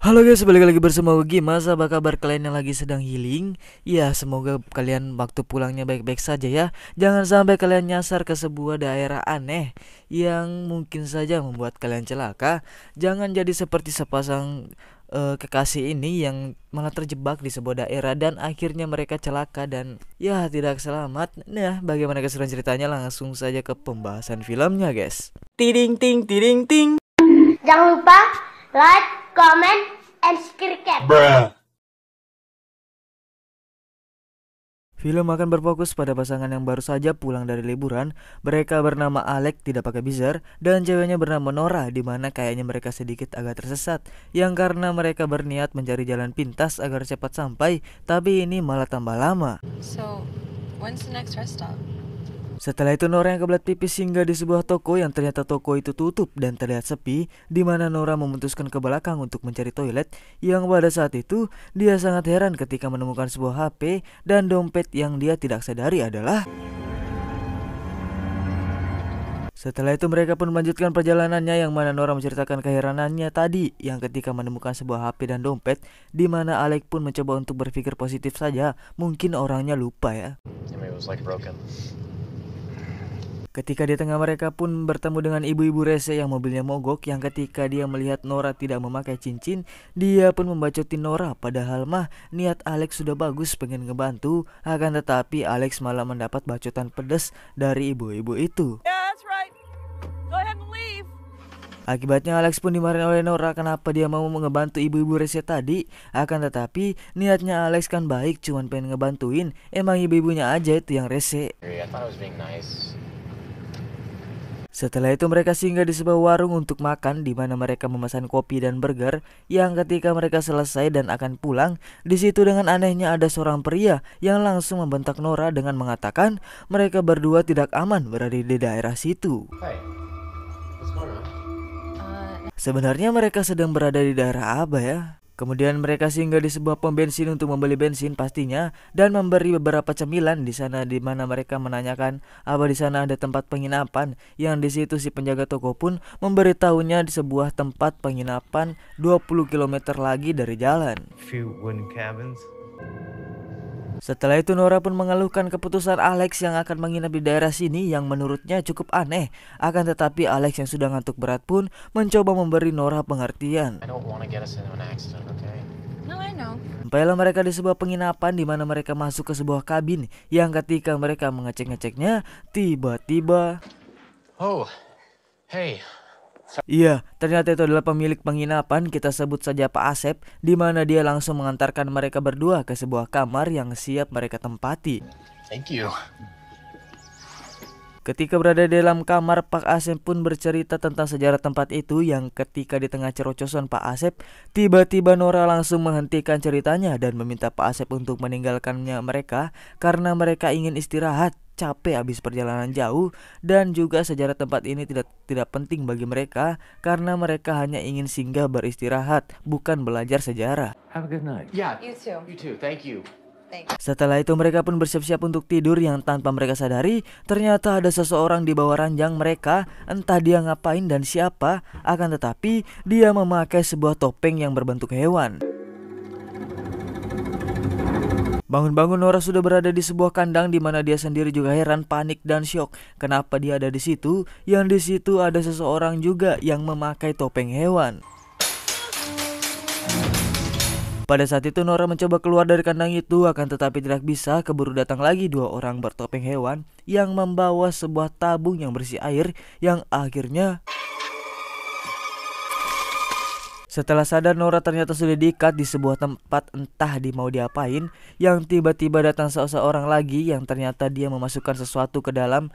Halo guys, balik lagi bersama gue Gimas. Apa kabar kalian yang lagi sedang healing? Ya, semoga kalian waktu pulangnya baik-baik saja ya. Jangan sampai kalian nyasar ke sebuah daerah aneh yang mungkin saja membuat kalian celaka. Jangan jadi seperti sepasang kekasih ini yang malah terjebak di sebuah daerah dan akhirnya mereka celaka dan ya tidak selamat. Nah, bagaimana keseruan ceritanya? Langsung saja ke pembahasan filmnya guys. Tiding ting tiding ting. Jangan lupa like, comment, and subscribe. Film akan berfokus pada pasangan yang baru saja pulang dari liburan. Mereka bernama Alex, tidak pakai bizar, dan ceweknya bernama Nora, di mana kayaknya mereka sedikit agak tersesat. Yang karena mereka berniat mencari jalan pintas agar cepat sampai, tapi ini malah tambah lama. So, when's the next rest stop? Setelah itu Nora yang kebelet pipis singgah di sebuah toko yang ternyata toko itu tutup dan terlihat sepi, di mana Nora memutuskan ke belakang untuk mencari toilet. Yang pada saat itu dia sangat heran ketika menemukan sebuah HP dan dompet yang dia tidak sadari adalah. Setelah itu mereka pun melanjutkan perjalanannya yang mana Nora menceritakan keheranannya tadi yang ketika menemukan sebuah HP dan dompet, di mana Alex pun mencoba untuk berpikir positif saja, mungkin orangnya lupa ya. Ketika di tengah mereka pun bertemu dengan ibu-ibu rese yang mobilnya mogok, yang ketika dia melihat Nora tidak memakai cincin, dia pun membacoti Nora, padahal mah niat Alex sudah bagus pengen ngebantu, akan tetapi Alex malah mendapat bacotan pedas dari ibu-ibu itu. Yeah, that's right. Go ahead and leave. Akibatnya Alex pun dimarahin oleh Nora kenapa dia mau ngebantu ibu-ibu rese tadi. Akan tetapi niatnya Alex kan baik, cuman pengen ngebantuin, emang ibu-ibunya aja itu yang rese. Setelah itu mereka singgah di sebuah warung untuk makan, di mana mereka memesan kopi dan burger. Yang ketika mereka selesai dan akan pulang, di situ dengan anehnya ada seorang pria yang langsung membentak Nora dengan mengatakan mereka berdua tidak aman berada di daerah situ. Sebenarnya mereka sedang berada di daerah apa ya? Kemudian mereka singgah di sebuah pom bensin untuk membeli bensin pastinya dan memberi beberapa cemilan di sana, di mana mereka menanyakan apa di sana ada tempat penginapan. Yang di situ si penjaga toko pun memberitahunya di sebuah tempat penginapan 20 km lagi dari jalan. Setelah itu Nora pun mengeluhkan keputusan Alex yang akan menginap di daerah sini yang menurutnya cukup aneh. Akan tetapi Alex yang sudah ngantuk berat pun mencoba memberi Nora pengertian. No, I know. Sampailah mereka di sebuah penginapan di mana mereka masuk ke sebuah kabin yang ketika mereka mengecek-ngeceknya tiba-tiba iya, ternyata itu adalah pemilik penginapan, kita sebut saja Pak Asep, di mana dia langsung mengantarkan mereka berdua ke sebuah kamar yang siap mereka tempati. Thank you. Ketika berada di dalam kamar, Pak Asep pun bercerita tentang sejarah tempat itu yang ketika di tengah cerocosan Pak Asep, tiba-tiba Nora langsung menghentikan ceritanya dan meminta Pak Asep untuk meninggalkannya mereka karena mereka ingin istirahat. Capek habis perjalanan jauh dan juga sejarah tempat ini tidak penting bagi mereka karena mereka hanya ingin singgah beristirahat, bukan belajar sejarah. Have a good night. Yeah. You too. You too. Thank you. Thanks. Setelah itu mereka pun bersiap-siap untuk tidur yang tanpa mereka sadari ternyata ada seseorang di bawah ranjang mereka, entah dia ngapain dan siapa, akan tetapi dia memakai sebuah topeng yang berbentuk hewan. Bangun-bangun Nora sudah berada di sebuah kandang di mana dia sendiri juga heran, panik dan syok. Kenapa dia ada di situ? Yang di situ ada seseorang juga yang memakai topeng hewan. Pada saat itu Nora mencoba keluar dari kandang itu, akan tetapi tidak bisa. Keburu datang lagi dua orang bertopeng hewan yang membawa sebuah tabung yang berisi air yang akhirnya setelah sadar Nora ternyata sudah diikat di sebuah tempat entah mau diapain, yang tiba-tiba datang seseorang lagi yang ternyata dia memasukkan sesuatu ke dalam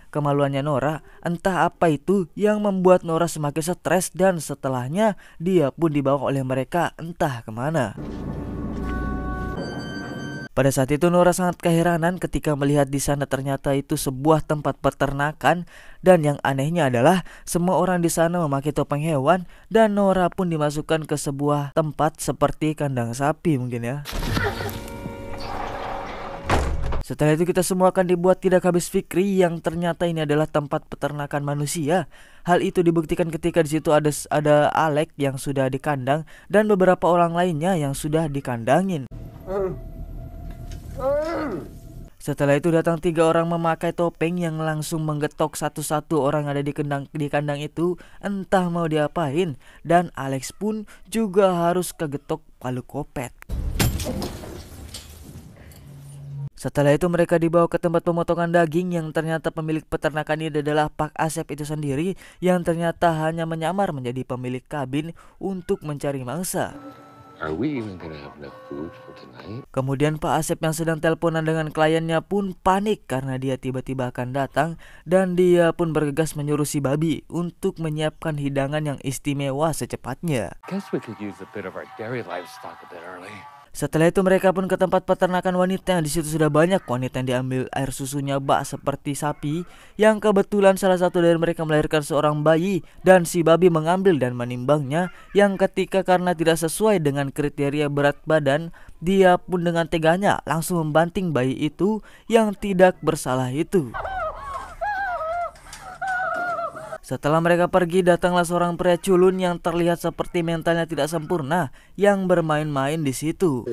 kemaluannya Nora. Entah apa itu yang membuat Nora semakin stres dan setelahnya dia pun dibawa oleh mereka entah kemana. Pada saat itu Nora sangat keheranan ketika melihat di sana ternyata itu sebuah tempat peternakan dan yang anehnya adalah semua orang di sana memakai topeng hewan dan Nora pun dimasukkan ke sebuah tempat seperti kandang sapi mungkin ya. Setelah itu kita semua akan dibuat tidak habis fikri yang ternyata ini adalah tempat peternakan manusia. Hal itu dibuktikan ketika di situ ada Alex yang sudah di kandang dan beberapa orang lainnya yang sudah dikandangin. Setelah itu datang 3 orang memakai topeng yang langsung menggetok satu-satu orang ada di kandang itu, entah mau diapain, dan Alex pun juga harus kegetok palu kopet. Setelah itu mereka dibawa ke tempat pemotongan daging yang ternyata pemilik peternakan ini adalah Pak Asep itu sendiri yang ternyata hanya menyamar menjadi pemilik kabin untuk mencari mangsa. Are we even gonna have enough food for tonight? Kemudian Pak Asep yang sedang teleponan dengan kliennya pun panik karena dia tiba-tiba akan datang dan dia pun bergegas menyuruh si babi untuk menyiapkan hidangan yang istimewa secepatnya. Guess we could use a bit of our dairy livestock a bit early. Setelah itu mereka pun ke tempat peternakan wanita yang di situ sudah banyak wanita yang diambil air susunya bak seperti sapi yang kebetulan salah satu dari mereka melahirkan seorang bayi dan si babi mengambil dan menimbangnya yang ketika karena tidak sesuai dengan kriteria berat badan dia pun dengan teganya langsung membanting bayi itu yang tidak bersalah itu. Setelah mereka pergi, datanglah seorang pria culun yang terlihat seperti mentalnya tidak sempurna yang bermain-main di situ.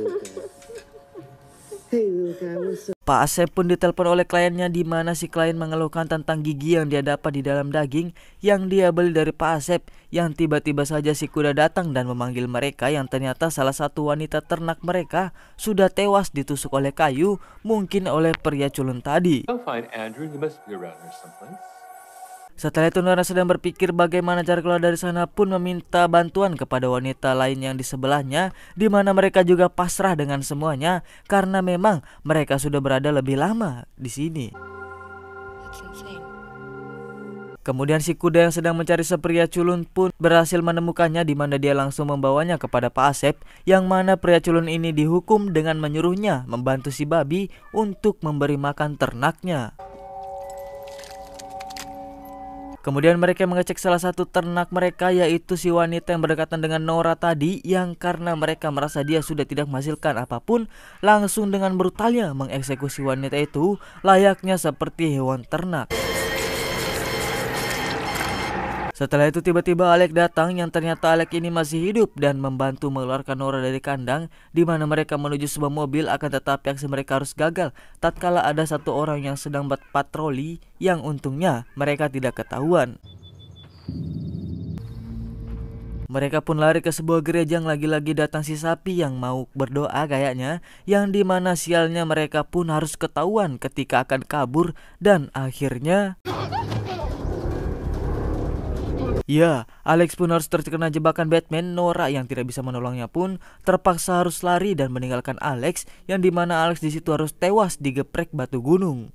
Pak Asep pun ditelepon oleh kliennya di mana si klien mengeluhkan tentang gigi yang dia dapat di dalam daging yang dia beli dari Pak Asep yang tiba-tiba saja si kuda datang dan memanggil mereka yang ternyata salah satu wanita ternak mereka sudah tewas ditusuk oleh kayu mungkin oleh pria culun tadi. I'll find Andrew. He must be around here someplace. Setelah itu Nora sedang berpikir bagaimana cara keluar dari sana pun meminta bantuan kepada wanita lain yang di sebelahnya di mana mereka juga pasrah dengan semuanya karena memang mereka sudah berada lebih lama di sini. That's insane. Kemudian si kuda yang sedang mencari pria culun pun berhasil menemukannya di mana dia langsung membawanya kepada Pak Asep yang mana pria culun ini dihukum dengan menyuruhnya membantu si babi untuk memberi makan ternaknya. Kemudian mereka mengecek salah satu ternak mereka yaitu si wanita yang berdekatan dengan Nora tadi yang karena mereka merasa dia sudah tidak menghasilkan apapun langsung dengan brutalnya mengeksekusi wanita itu layaknya seperti hewan ternak. Setelah itu tiba-tiba Alex datang yang ternyata Alex ini masih hidup dan membantu mengeluarkan Nora dari kandang di mana mereka menuju sebuah mobil akan tetapi aksi mereka harus gagal tatkala ada satu orang yang sedang berpatroli yang untungnya mereka tidak ketahuan. Mereka pun lari ke sebuah gereja yang lagi-lagi datang si sapi yang mau berdoa kayaknya yang dimana sialnya mereka pun harus ketahuan ketika akan kabur dan akhirnya ya, Alex pun harus terkena jebakan Batman. Nora yang tidak bisa menolongnya pun terpaksa harus lari dan meninggalkan Alex yang dimana Alex di situ harus tewas digeprek batu gunung.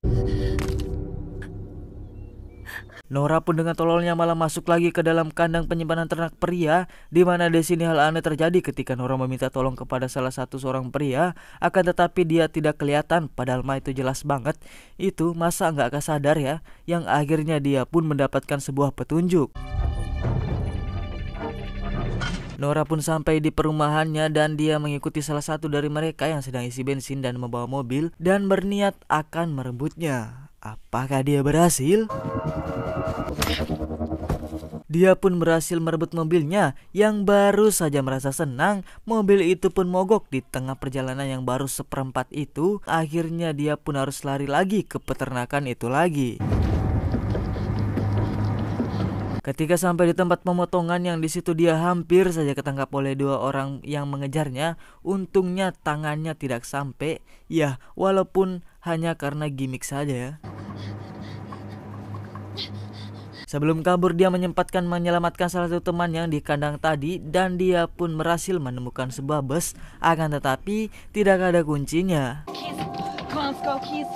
Nora pun dengan tololnya malah masuk lagi ke dalam kandang penyimpanan ternak pria di mana di sini hal aneh terjadi ketika Nora meminta tolong kepada salah satu seorang pria akan tetapi dia tidak kelihatan padahal mah itu jelas banget itu masa nggak kesadar ya yang akhirnya dia pun mendapatkan sebuah petunjuk. Nora pun sampai di perumahannya dan dia mengikuti salah satu dari mereka yang sedang isi bensin dan membawa mobil dan berniat akan merebutnya. Apakah dia berhasil? Dia pun berhasil merebut mobilnya yang baru saja merasa senang. Mobil itu pun mogok di tengah perjalanan yang baru seperempat itu. Akhirnya dia pun harus lari lagi ke peternakan itu lagi. Ketika sampai di tempat pemotongan yang di situ dia hampir saja ketangkap oleh 2 orang yang mengejarnya. Untungnya tangannya tidak sampai. Ya, walaupun hanya karena gimmick saja ya. Sebelum kabur dia menyempatkan menyelamatkan salah satu teman yang di kandang tadi dan dia pun berhasil menemukan sebuah bus akan tetapi tidak ada kuncinya. Keys. Come on, let's go, Keys.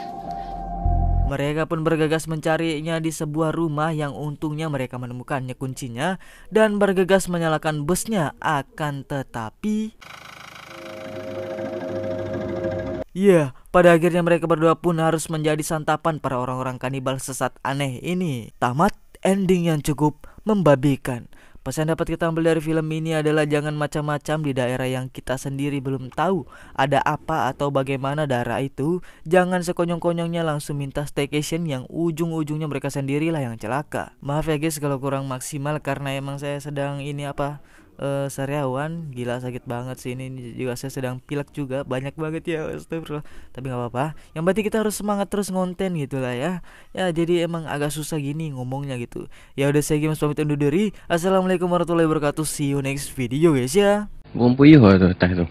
Mereka pun bergegas mencarinya di sebuah rumah yang untungnya mereka menemukannya kuncinya dan bergegas menyalakan busnya akan tetapi ya, pada akhirnya mereka berdua pun harus menjadi santapan para orang-orang kanibal sesat aneh ini. Tamat ending yang cukup membabikan. Pesan dapat kita ambil dari film ini adalah jangan macam-macam di daerah yang kita sendiri belum tahu ada apa atau bagaimana daerah itu. Jangan sekonyong-konyongnya langsung minta staycation yang ujung-ujungnya mereka sendirilah yang celaka. Maaf ya guys kalau kurang maksimal karena emang saya sedang ini sariawan, gila sakit banget sih ini juga, saya sedang pilek juga banyak banget ya, astagfirullah. Tapi nggak apa-apa, yang penting kita harus semangat terus ngonten gitulah ya. Ya jadi emang agak susah gini ngomongnya gitu. Ya udah, saya Gims pamit undur diri. Assalamualaikum warahmatullahi wabarakatuh. See you next video guys ya. Bukan puyuh tuh teh tuh.